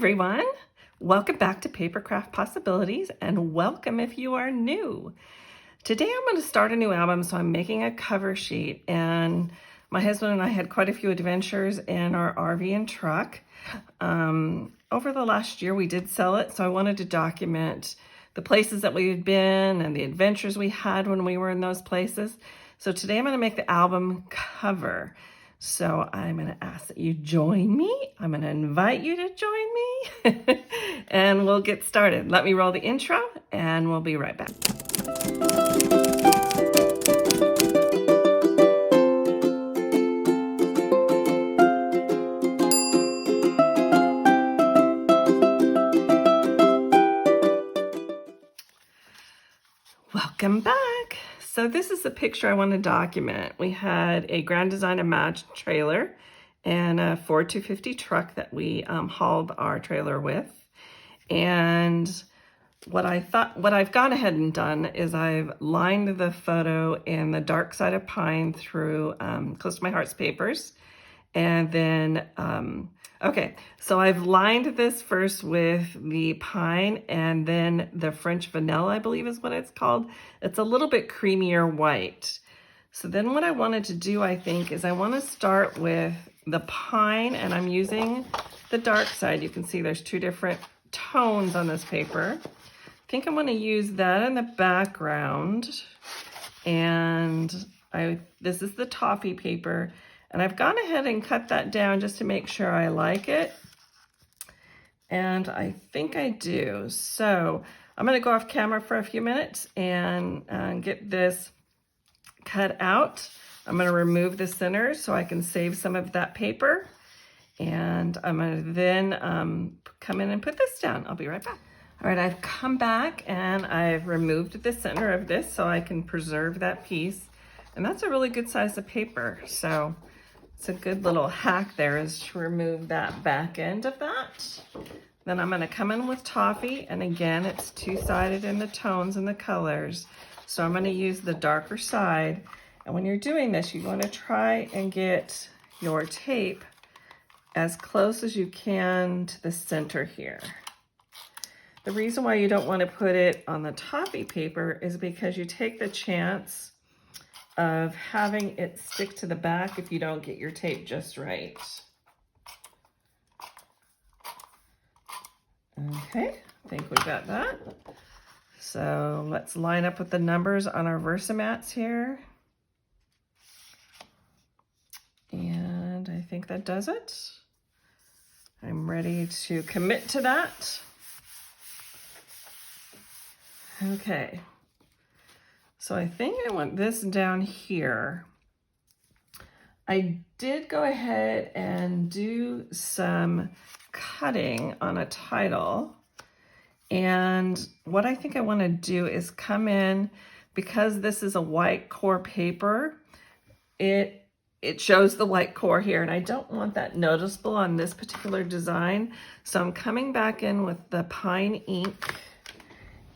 everyone. Welcome back to Papercraft Possibilities, and welcome if you are new. Today I'm going to start a new album, so I'm making a cover sheet, and my husband and I had quite a few adventures in our RV and truck. Over the last year we did sell it, so I wanted to document the places that we had been and the adventures we had when we were in those places. So today I'm going to make the album cover. So I'm going to ask that you join me. I'm going to invite you to join me and we'll get started. Let me roll the intro and we'll be right back. Welcome back. So this is the picture I want to document. We had a Grand Design and Match trailer and a Ford 250 truck that we hauled our trailer with. And what I've gone ahead and done is I've lined the photo in the dark side of pine through Close to My Heart's papers. And then, okay, so I've lined this first with the pine and then the French vanilla, I believe is what it's called. It's a little bit creamier white. So then what I wanted to do, I think, is I want to start with the pine, and I'm using the dark side. You can see there's two different tones on this paper. I think I'm going to use that in the background. And this is the toffee paper. And I've gone ahead and cut that down just to make sure I like it. And I think I do. So I'm going to go off camera for a few minutes and get this cut out. I'm going to remove the center so I can save some of that paper. And I'm going to then come in and put this down. I'll be right back. All right, I've come back and I've removed the center of this so I can preserve that piece. And that's a really good size of paper. So it's a good little hack there is to remove that back end of that. Then I'm going to come in with toffee, and again, it's two-sided in the tones and the colors. So I'm going to use the darker side. And when you're doing this, you want to try and get your tape as close as you can to the center here. The reason why you don't want to put it on the toffee paper is because you take the chance of having it stick to the back if you don't get your tape just right. Okay, I think we got that. So let's line up with the numbers on our Versamats here. And I think that does it. I'm ready to commit to that. Okay. So I think I want this down here. I did go ahead and do some cutting on a title. And what I think I want to do is come in, because this is a white core paper, it shows the white core here, and I don't want that noticeable on this particular design. So I'm coming back in with the pine ink,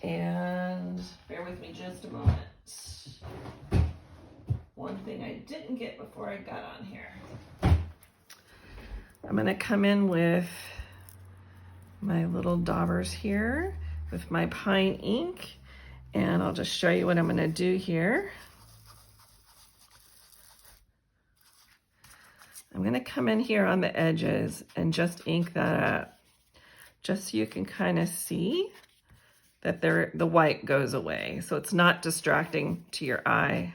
and bear with me just a moment. One thing I didn't get before I got on here. I'm going to come in with my little daubers here with my pine ink, and I'll just show you what I'm going to do here. I'm going to come in here on the edges and just ink that up, just so you can kind of see that the white goes away, so it's not distracting to your eye.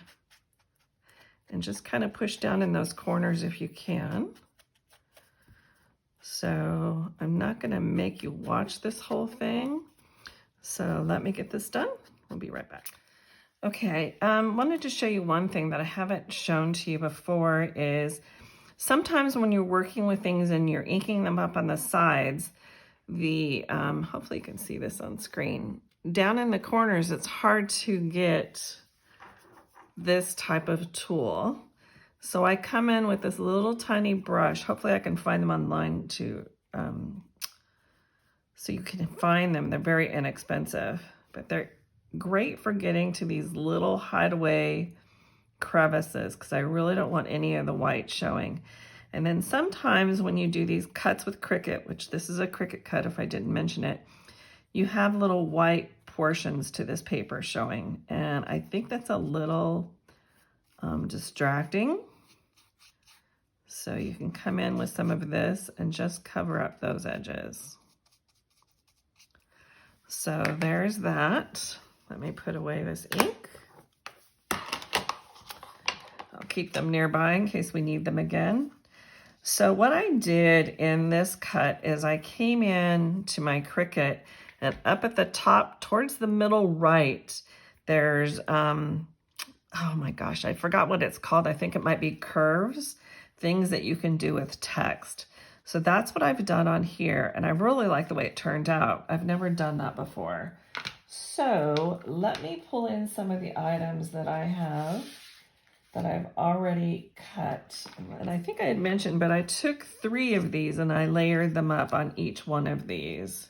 And just kind of push down in those corners if you can. So I'm not going to make you watch this whole thing. So let me get this done. We'll be right back. Okay, wanted to show you one thing that I haven't shown to you before is sometimes when you're working with things and you're inking them up on the sides, hopefully you can see this on screen, down in the corners, it's hard to get this type of tool. So I come in with this little tiny brush. Hopefully I can find them online too, so you can find them. They're very inexpensive, but they're great for getting to these little hideaway crevices, because I really don't want any of the white showing. And then sometimes when you do these cuts with Cricut, which this is a Cricut cut if I didn't mention it, you have little white portions to this paper showing. And I think that's a little distracting. So you can come in with some of this and just cover up those edges. So there's that. Let me put away this ink. I'll keep them nearby in case we need them again. So what I did in this cut is I came in to my Cricut, and up at the top towards the middle right, there's, oh my gosh, I forgot what it's called. I think it might be curves, things that you can do with text. So that's what I've done on here, and I really like the way it turned out. I've never done that before. So let me pull in some of the items that I have that I've already cut. And I think I had mentioned, but I took 3 of these and I layered them up on each one of these.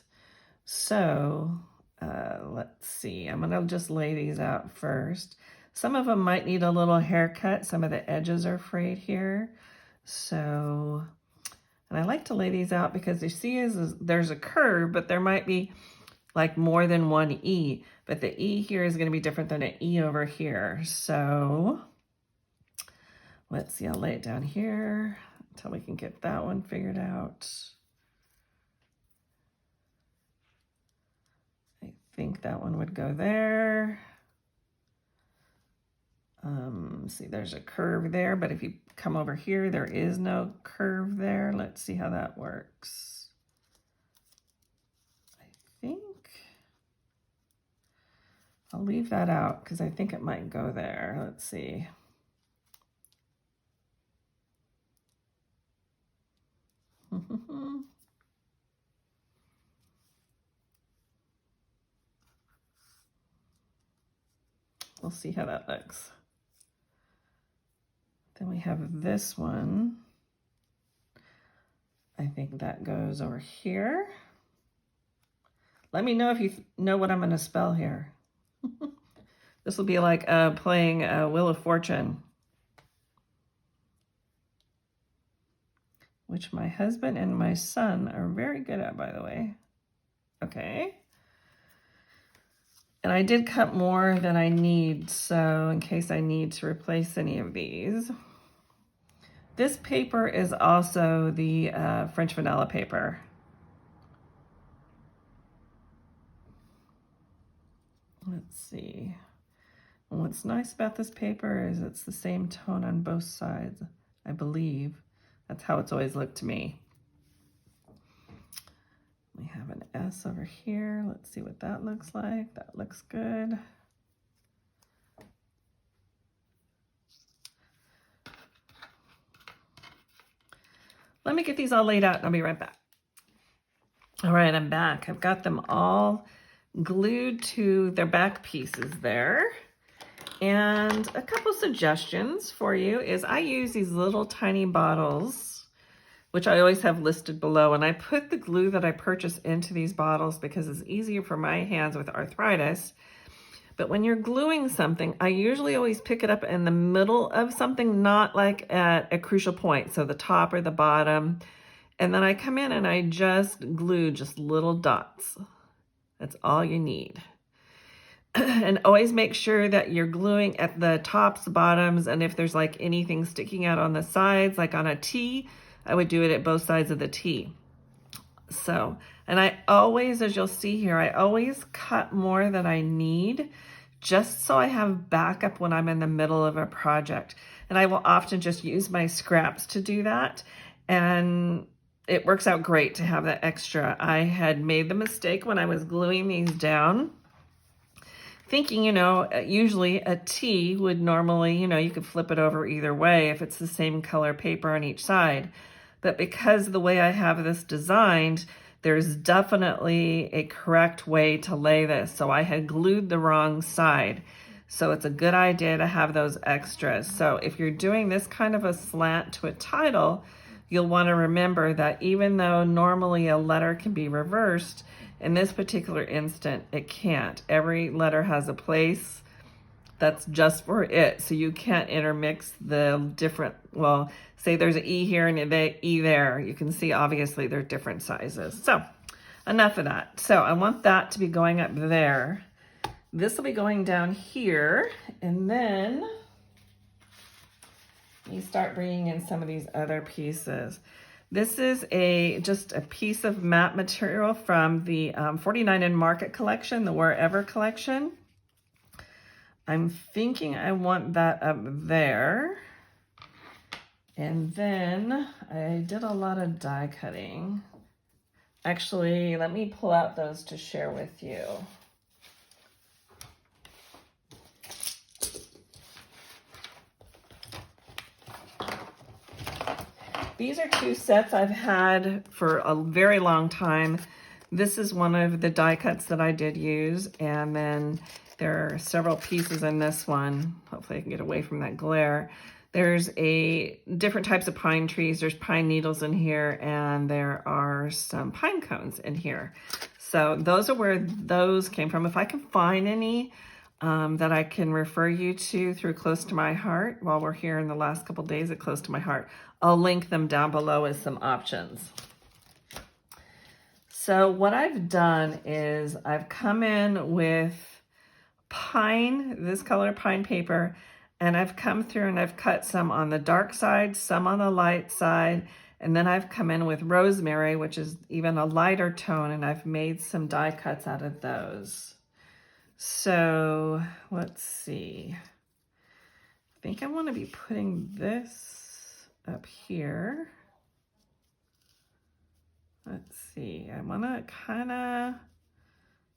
So let's see, I'm gonna just lay these out first. Some of them might need a little haircut. Some of the edges are frayed here. So, and I like to lay these out because you see there's a curve, but there might be like more than one E, but the E here is gonna be different than an E over here. So let's see, I'll lay it down here until we can get that one figured out. I think that one would go there. See, there's a curve there, but if you come over here, there is no curve there. Let's see how that works. I think I'll leave that out because I think it might go there. Let's see. We'll see how that looks. Then we have this one. I think that goes over here. Let me know if you know what I'm going to spell here. This will be like playing Wheel of Fortune, which my husband and my son are very good at, by the way. Okay. And I did cut more than I need, so in case I need to replace any of these. This paper is also the French vanilla paper. Let's see. And what's nice about this paper is it's the same tone on both sides, I believe. That's how it's always looked to me. We have an S over here. Let's see what that looks like. That looks good. Let me get these all laid out and I'll be right back. All right, I'm back. I've got them all glued to their back pieces there. And a couple suggestions for you is I use these little tiny bottles, which I always have listed below. And I put the glue that I purchase into these bottles because it's easier for my hands with arthritis. But when you're gluing something, I usually always pick it up in the middle of something, not like at a crucial point, so the top or the bottom. And then I come in and I just glue just little dots. That's all you need. And always make sure that you're gluing at the tops, bottoms, and if there's like anything sticking out on the sides, like on a T, I would do it at both sides of the T. So, and I always, as you'll see here, I always cut more than I need just so I have backup when I'm in the middle of a project. And I will often just use my scraps to do that. And it works out great to have that extra. I had made the mistake when I was gluing these down, thinking, you know, usually a T would normally, you know, you could flip it over either way if it's the same color paper on each side. But because of the way I have this designed, there's definitely a correct way to lay this. So I had glued the wrong side. So it's a good idea to have those extras. So if you're doing this kind of a slant to a title, you'll want to remember that even though normally a letter can be reversed, in this particular instant, it can't. Every letter has a place that's just for it. So you can't intermix the different, well, say there's an E here and an E there. You can see obviously they're different sizes. So enough of that. So I want that to be going up there. This will be going down here, and then you start bringing in some of these other pieces. This is just a piece of matte material from the 49 in Market collection, the Wherever collection. I'm thinking I want that up there. And then I did a lot of die cutting. Actually, let me pull out those to share with you. These are two sets I've had for a very long time. This is one of the die cuts that I did use, and then there are several pieces in this one. Hopefully I can get away from that glare. There's different types of pine trees. There's pine needles in here, and there are some pine cones in here. So those are where those came from. If I can find any that I can refer you to through Close to My Heart while we're here in the last couple days at Close to My Heart, I'll link them down below as some options. So what I've done is I've come in with pine, this color pine paper, and I've come through and I've cut some on the dark side, some on the light side, and then I've come in with rosemary, which is even a lighter tone, and I've made some die cuts out of those. So let's see. I think I want to be putting this up here. Let's see. I want to kind of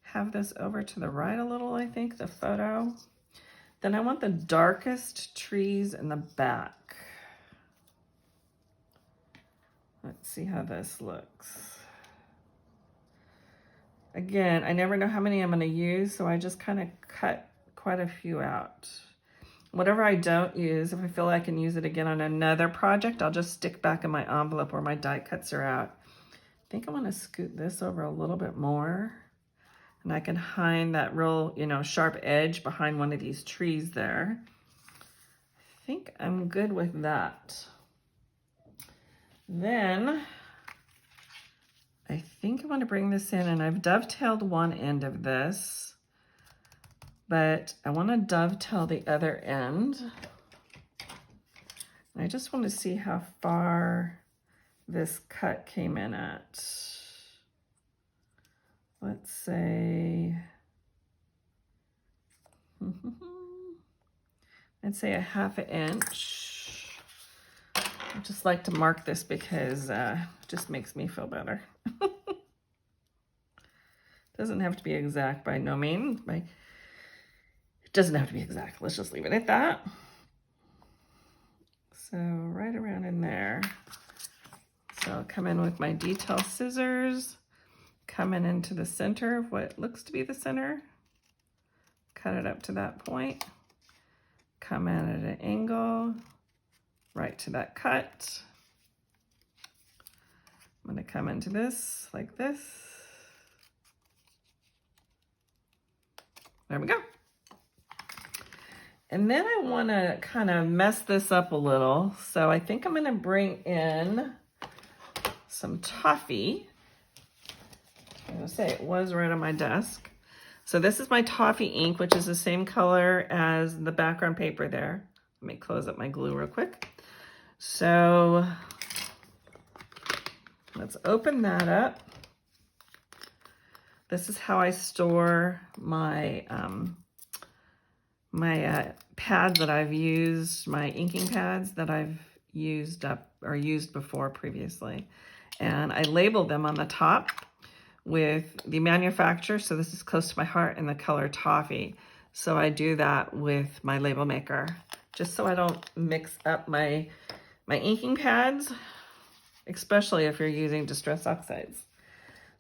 have this over to the right a little, I think, the photo. Then I want the darkest trees in the back. Let's see how this looks. Again, I never know how many I'm going to use, so I just kind of cut quite a few out. Whatever I don't use, if I feel I can use it again on another project, I'll just stick back in my envelope where my die cuts are out. I think I want to scoot this over a little bit more. And I can hide that real, sharp edge behind one of these trees there. I think I'm good with that. Then I think I want to bring this in, and I've dovetailed one end of this, but I want to dovetail the other end. I just want to see how far this cut came in at. Let's say, I'd say a ½ inch. I just like to mark this because it just makes me feel better. Doesn't have to be exact by no means. It doesn't have to be exact. Let's just leave it at that. So right around in there. So I'll come in with my detail scissors, coming into the center of what looks to be the center, cut it up to that point, come in at an angle, right to that cut. I'm going to come into this like this. There we go. And then I want to kind of mess this up a little. So I think I'm going to bring in some toffee. I'm going to say it was right on my desk. So this is my toffee ink, which is the same color as the background paper there. Let me close up my glue real quick. So let's open that up. This is how I store my pads that I've used, my inking pads that I've used up or used before previously. And I label them on the top with the manufacturer. So this is Close to My Heart and the color toffee. So I do that with my label maker, just so I don't mix up my inking pads, especially if you're using Distress Oxides.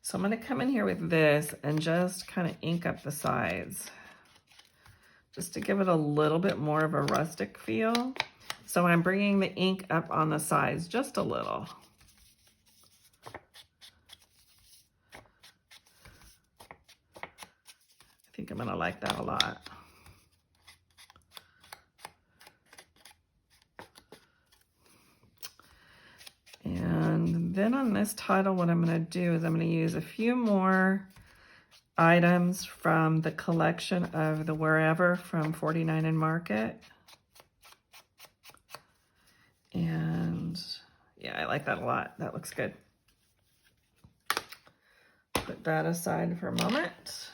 So I'm going to come in here with this and just kind of ink up the sides, just to give it a little bit more of a rustic feel. So I'm bringing the ink up on the sides just a little. I think I'm going to like that a lot. on this title, what I'm going to do is I'm going to use a few more items from the collection of the Wherever from 49 and Market. And yeah, I like that a lot. That looks good. Put that aside for a moment.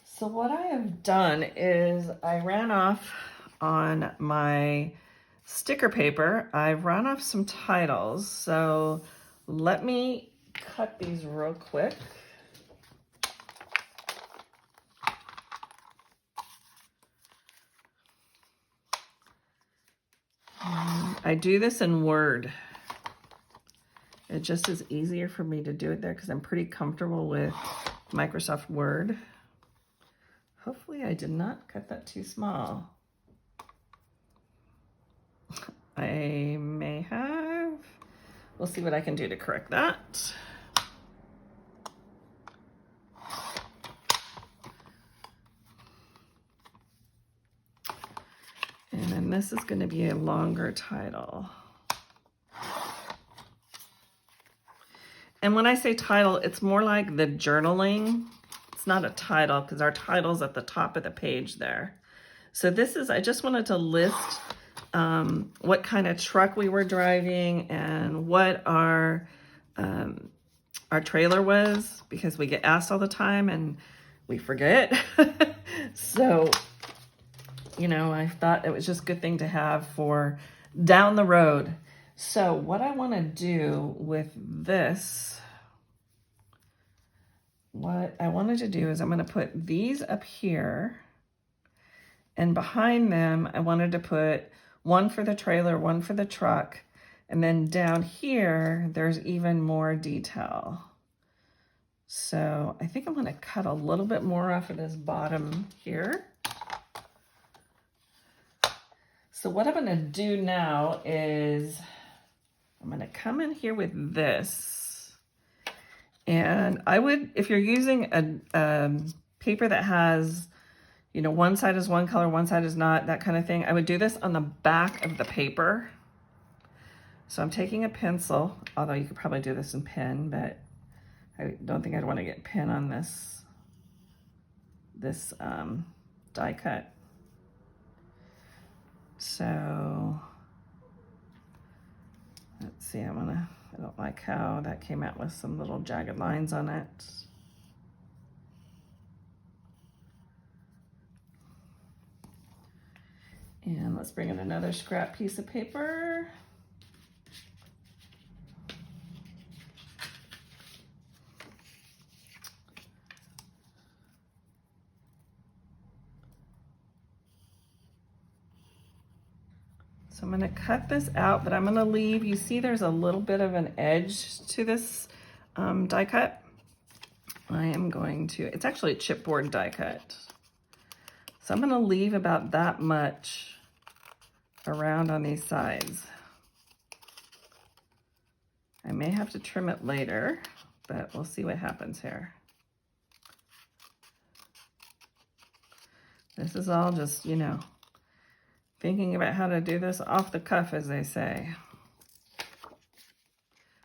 So what I have done is I ran off on my sticker paper. I've run off some titles. So let me cut these real quick. I do this in Word. It just is easier for me to do it there because I'm pretty comfortable with Microsoft Word. Hopefully I did not cut that too small. I may have. We'll see what I can do to correct that. And then this is going to be a longer title. And when I say title, it's more like the journaling. It's not a title because our title's at the top of the page there. So this is, I just wanted to list what kind of truck we were driving and what our trailer was, because we get asked all the time and we forget. So, you know, I thought it was just a good thing to have for down the road. So what I want to do with this, what I wanted to do is I'm going to put these up here, and behind them I wanted to put one for the trailer, one for the truck, and then down here there's even more detail. So I think I'm going to cut a little bit more off of this bottom here. So what I'm going to do now is I'm going to come in here with this. And I would, if you're using a paper that has, you know, one side is one color, one side is not, that kind of thing, I would do this on the back of the paper. So I'm taking a pencil, although you could probably do this in pen, but I don't think I'd want to get pen on this die cut. So let's see, I don't like how that came out with some little jagged lines on it. And let's bring in another scrap piece of paper. So I'm going to cut this out, but I'm going to leave, you see there's a little bit of an edge to this die cut. I am going to, it's actually a chipboard die cut. So I'm going to leave about that much around on these sides. I may have to trim it later, but we'll see what happens here. This is all just, you know, thinking about how to do this off the cuff, as they say.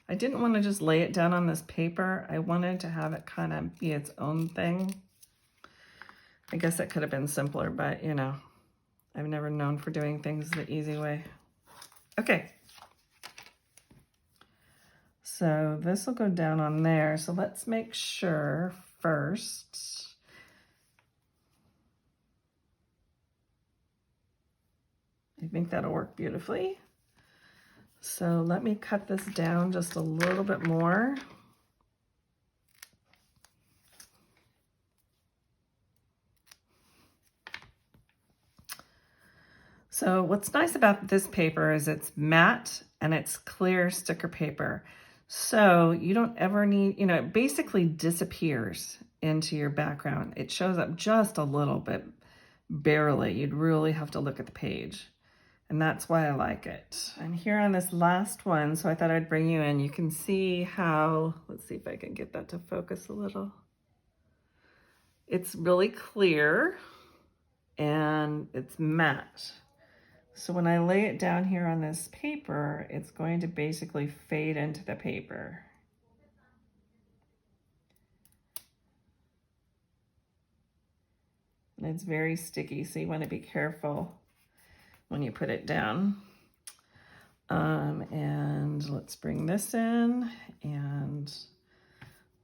I didn't want to just lay it down on this paper. I wanted to have it kind of be its own thing. I guess it could have been simpler, but you know, I've never known for doing things the easy way. Okay. So this will go down on there. So let's make sure first. I think that'll work beautifully. So let me cut this down just a little bit more. So what's nice about this paper is it's matte and it's clear sticker paper. So you don't ever need, you know, it basically disappears into your background. It shows up just a little bit, barely. You'd really have to look at the page. And that's why I like it. I'm here on this last one, so I thought I'd bring you in. You can see how, let's see if I can get that to focus a little. It's really clear and it's matte. So when I lay it down here on this paper, it's going to basically fade into the paper. And it's very sticky, so you want to be careful when you put it down. And let's bring this in, and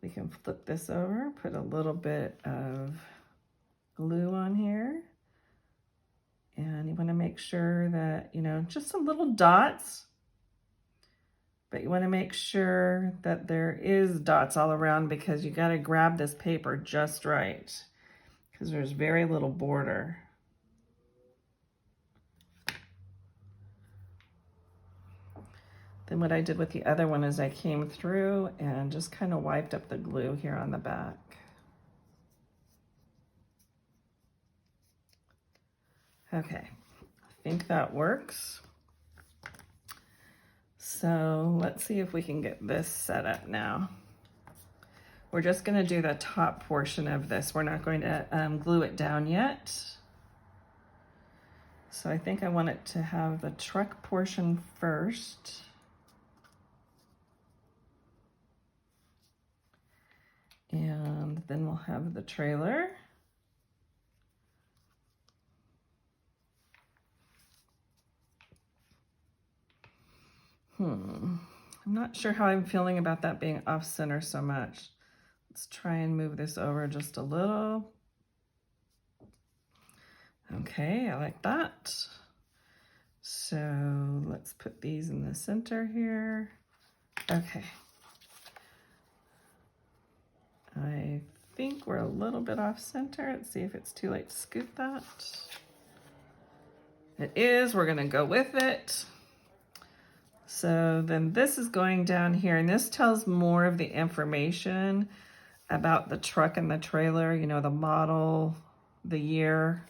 we can flip this over, put a little bit of glue on here. And you want to make sure that, you know, just some little dots, but you want to make sure that there is dots all around, because you got to grab this paper just right, because there's very little border. Then what I did with the other one is I came through and just kind of wiped up the glue here on the back. Okay, I think that works. So let's see if we can get this set up now. We're just going to do the top portion of this. We're not going to glue it down yet. So I think I want it to have the truck portion first. And then we'll have the trailer. I'm not sure how I'm feeling about that being off center so much. Let's try and move this over just a little. Okay, I like that. So let's put these in the center here. Okay. I think we're a little bit off center. Let's see if it's too late to scoop that. It is, we're gonna go with it. So then this is going down here, and this tells more of the information about the truck and the trailer, you know, the model, the year.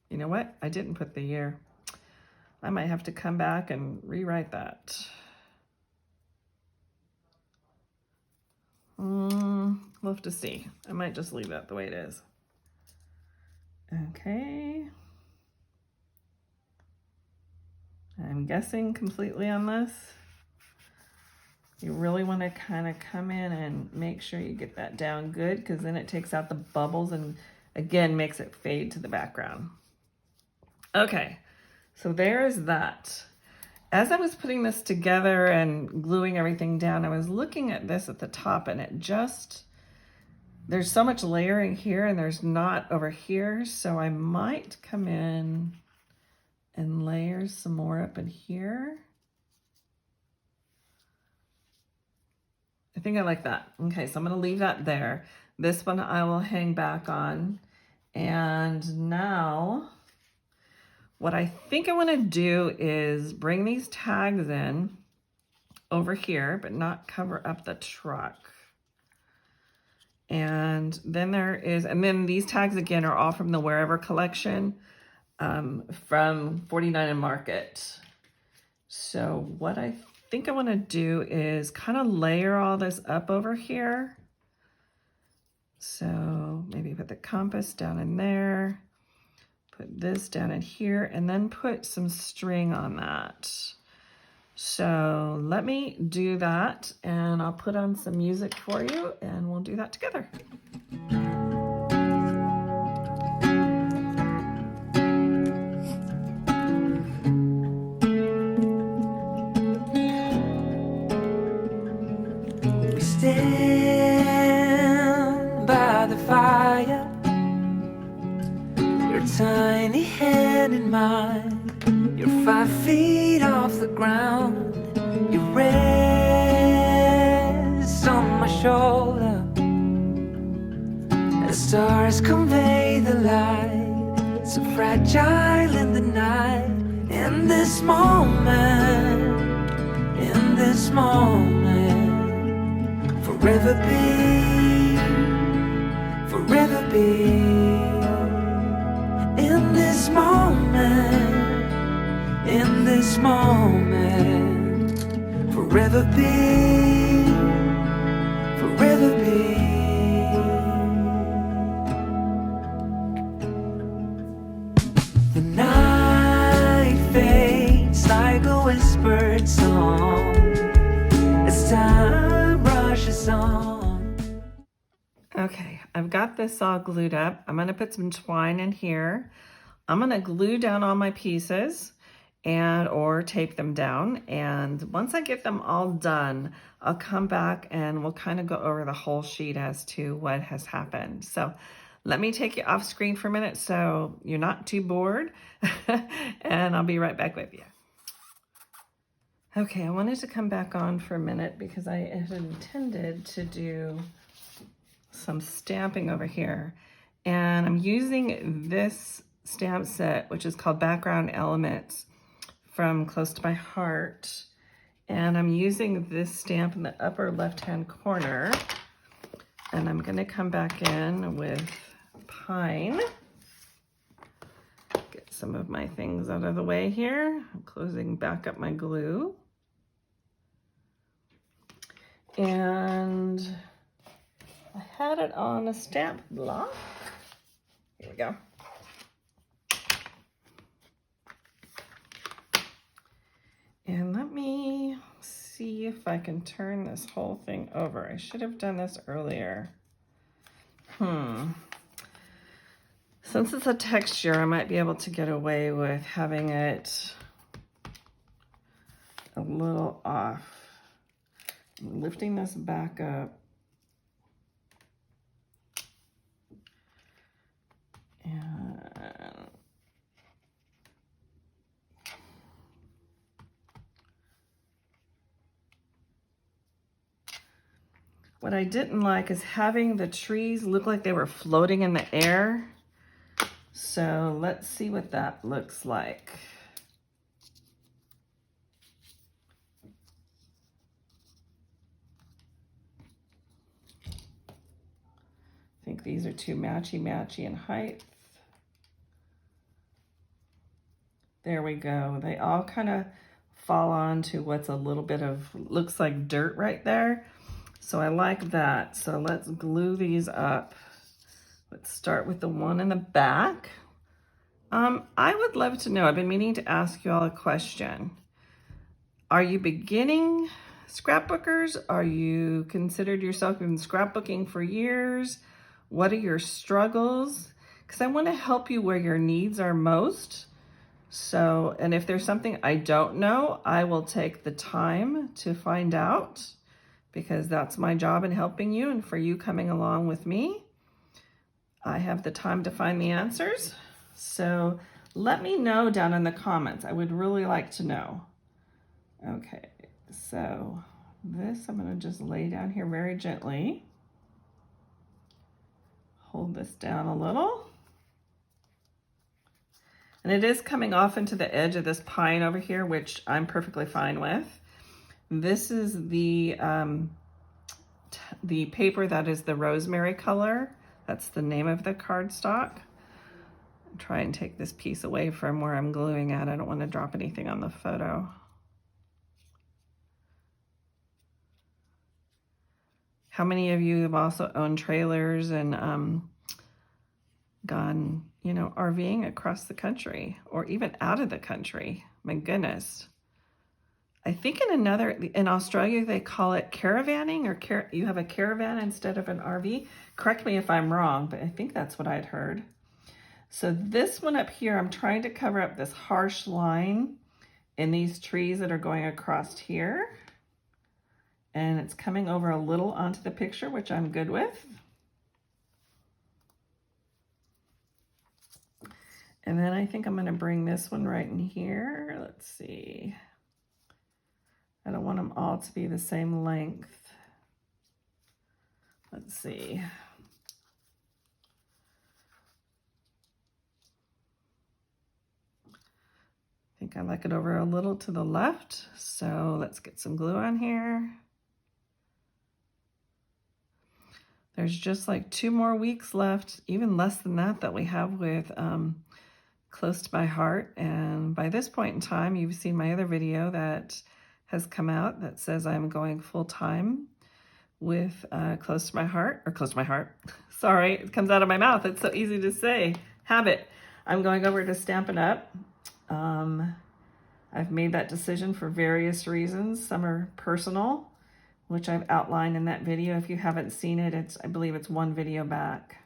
You know what? I didn't put the year. I might have to come back and rewrite that. We'll have to see. I might just leave that the way it is. Okay. I'm guessing completely on this. You really want to kind of come in and make sure you get that down good, because then it takes out the bubbles and again makes it fade to the background. Okay, so there's that. As I was putting this together and gluing everything down, I was looking at this at the top, and it just, there's so much layering here and there's not over here, so I might come in and layer some more up in here. I think I like that. Okay, so I'm gonna leave that there. This one I will hang back on. And now, what I think I wanna do is bring these tags in over here, but not cover up the truck. And then then these tags again are all from the Wherever collection. From 49 and Market. So what I think I want to do is kind of layer all this up over here. So maybe put the compass down in there, put this down in here, and then put some string on that. So let me do that, and I'll put on some music for you, and we'll do that together. Stand by the fire, your tiny hand in mine. You're 5 feet off the ground. You rest on my shoulder. The stars convey the light, so fragile in the night. In this moment, forever be, in this moment, forever be. The night song. Okay, I've got this all glued up. I'm gonna put some twine in here. I'm gonna glue down all my pieces or tape them down. And once I get them all done, I'll come back and we'll kind of go over the whole sheet as to what has happened. So let me take you off screen for a minute so you're not too bored and I'll be right back with you. Okay, I wanted to come back on for a minute because I had intended to do some stamping over here. And I'm using this stamp set, which is called Background Elements from Close to My Heart. And I'm using this stamp in the upper left-hand corner. And I'm gonna come back in with Pine. Get some of my things out of the way here. I'm closing back up my glue. And I had it on a stamp block. Here we go. And let me see if I can turn this whole thing over. I should have done this earlier. Since it's a texture, I might be able to get away with having it a little off. I'm lifting this back up. And what I didn't like is having the trees look like they were floating in the air. So let's see what that looks like. I think these are too matchy in height. There we go. They all kind of fall onto what's a little bit of, looks like dirt right there. So I like that. So let's glue these up. Let's start with the one in the back. I would love to know, I've been meaning to ask you all a question. Are you beginning scrapbookers? Are you considered yourself been scrapbooking for years? What are your struggles? Because I want to help you where your needs are most. So, and if there's something I don't know, I will take the time to find out, because that's my job in helping you, and for you coming along with me, I have the time to find the answers. So let me know down in the comments. I would really like to know. Okay, so this I'm gonna just lay down here very gently. Hold this down a little. And it is coming off into the edge of this pine over here, which I'm perfectly fine with. This is the paper that is the rosemary color. That's the name of the cardstock. Try and take this piece away from where I'm gluing at. I don't want to drop anything on the photo. How many of you have also owned trailers and gone, you know, RVing across the country or even out of the country? My goodness. I think in Australia, they call it caravanning, or you have a caravan instead of an RV. Correct me if I'm wrong, but I think that's what I'd heard. So this one up here, I'm trying to cover up this harsh line in these trees that are going across here. And it's coming over a little onto the picture, which I'm good with. And then I think I'm going to bring this one right in here. Let's see. I don't want them all to be the same length. Let's see. I think I like it over a little to the left. So let's get some glue on here. There's just like 2 more weeks left, even less than that we have with Close to My Heart. And by this point in time, you've seen my other video that has come out that says I'm going full time with Close to My Heart, or Close to My Heart. Sorry, it comes out of my mouth. It's so easy to say. Habit. I'm going over to Stampin' Up. I've made that decision for various reasons. Some are personal, which I've outlined in that video. If you haven't seen it, I believe it's one video back.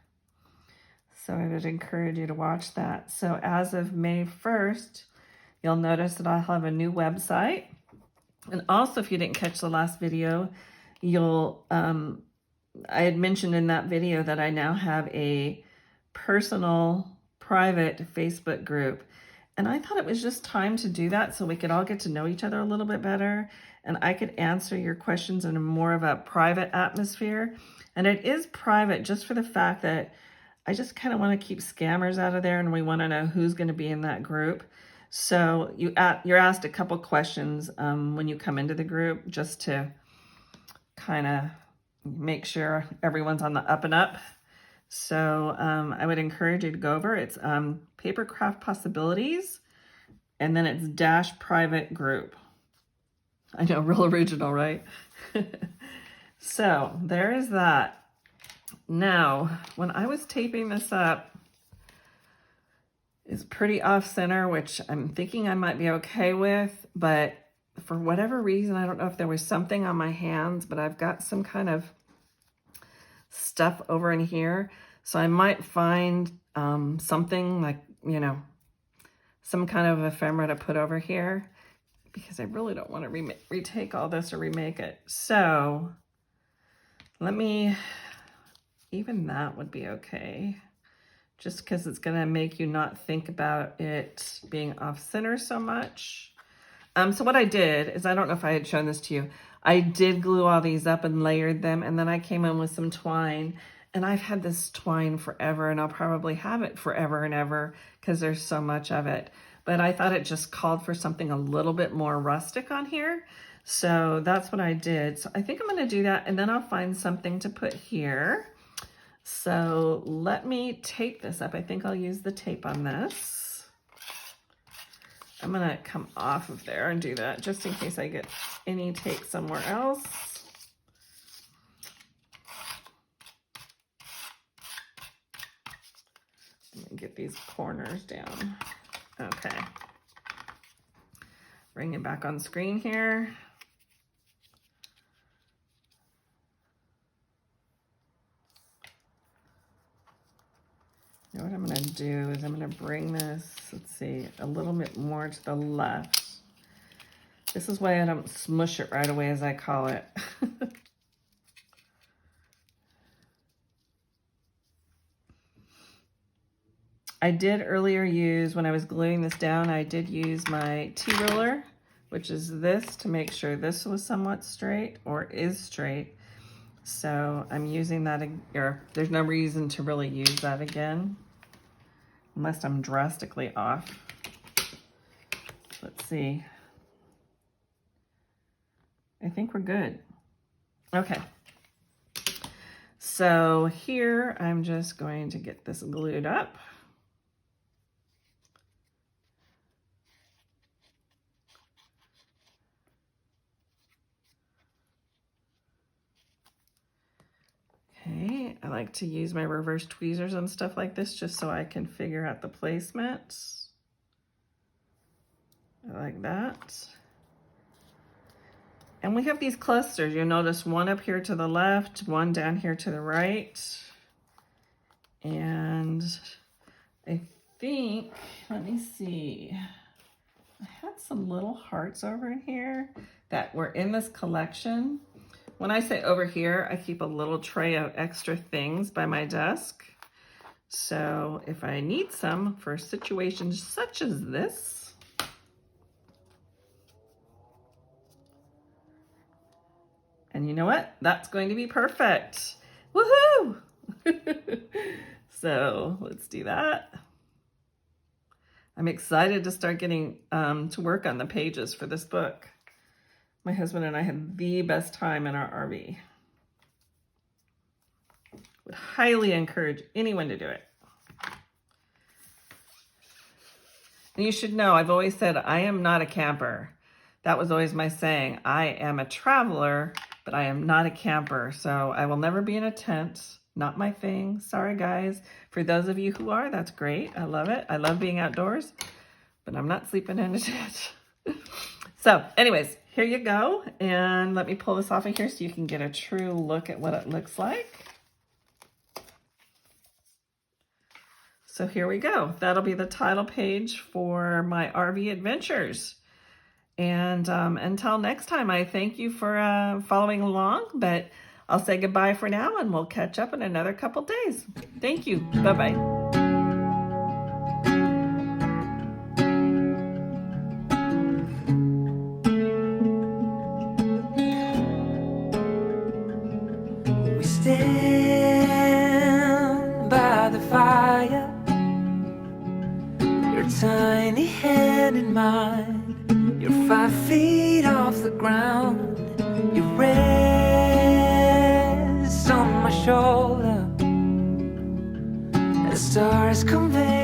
So I would encourage you to watch that. So as of May 1st, you'll notice that I'll have a new website. And also, if you didn't catch the last video, I had mentioned in that video that I now have a personal private Facebook group. And I thought it was just time to do that so we could all get to know each other a little bit better. And I could answer your questions in a more of a private atmosphere. And it is private just for the fact that I just kind of want to keep scammers out of there, and we want to know who's going to be in that group. So you're asked a couple questions when you come into the group, just to kind of make sure everyone's on the up and up. So I would encourage you to go over. It's Papercraft Possibilities, and then it's --private group. I know, real original, right? So there is that. Now, when I was taping this up, it's pretty off center, which I'm thinking I might be okay with, but for whatever reason, I don't know if there was something on my hands, but I've got some kind of stuff over in here. So I might find something like, you know, some kind of ephemera to put over here, because I really don't want to retake all this or remake it. So even that would be okay, just because it's going to make you not think about it being off center so much. So what I did is, I don't know if I had shown this to you, I did glue all these up and layered them, and then I came in with some twine, and I've had this twine forever, and I'll probably have it forever and ever because there's so much of it. But I thought it just called for something a little bit more rustic on here. So that's what I did. So I think I'm going to do that, and then I'll find something to put here. So let me tape this up. I think I'll use the tape on this. I'm going to come off of there and do that just in case I get any tape somewhere else. Let me get these corners down. Okay. Bring it back on screen here. Now what I'm going to do is I'm going to bring this, let's see, a little bit more to the left. This is why I don't smush it right away, as I call it. I did earlier use, when I was gluing this down, I did use my T-ruler, which is this, to make sure this was somewhat straight, or is straight. So I'm using that, or there's no reason to really use that again, unless I'm drastically off. Let's see. I think we're good. Okay. So here I'm just going to get this glued up. Okay, I like to use my reverse tweezers and stuff like this just so I can figure out the placement. I like that. And we have these clusters. You'll notice one up here to the left, one down here to the right. And I think, let me see, I had some little hearts over in here that were in this collection. When I say over here, I keep a little tray of extra things by my desk. So if I need some for situations such as this, and you know what? That's going to be perfect. Woohoo! So let's do that. I'm excited to start getting to work on the pages for this book. My husband and I had the best time in our RV. Would highly encourage anyone to do it. And you should know, I've always said I am not a camper. That was always my saying. I am a traveler, but I am not a camper. So I will never be in a tent. Not my thing. Sorry, guys. For those of you who are, that's great. I love it. I love being outdoors, but I'm not sleeping in a tent. So anyways, here you go. And let me pull this off of here so you can get a true look at what it looks like. So here we go. That'll be the title page for my RV adventures. And until next time, I thank you for following along, but I'll say goodbye for now, and we'll catch up in another couple days. Thank you. Bye-bye. Stand by the fire, your tiny hand in mine. You're 5 feet off the ground. You rest on my shoulder. The stars convey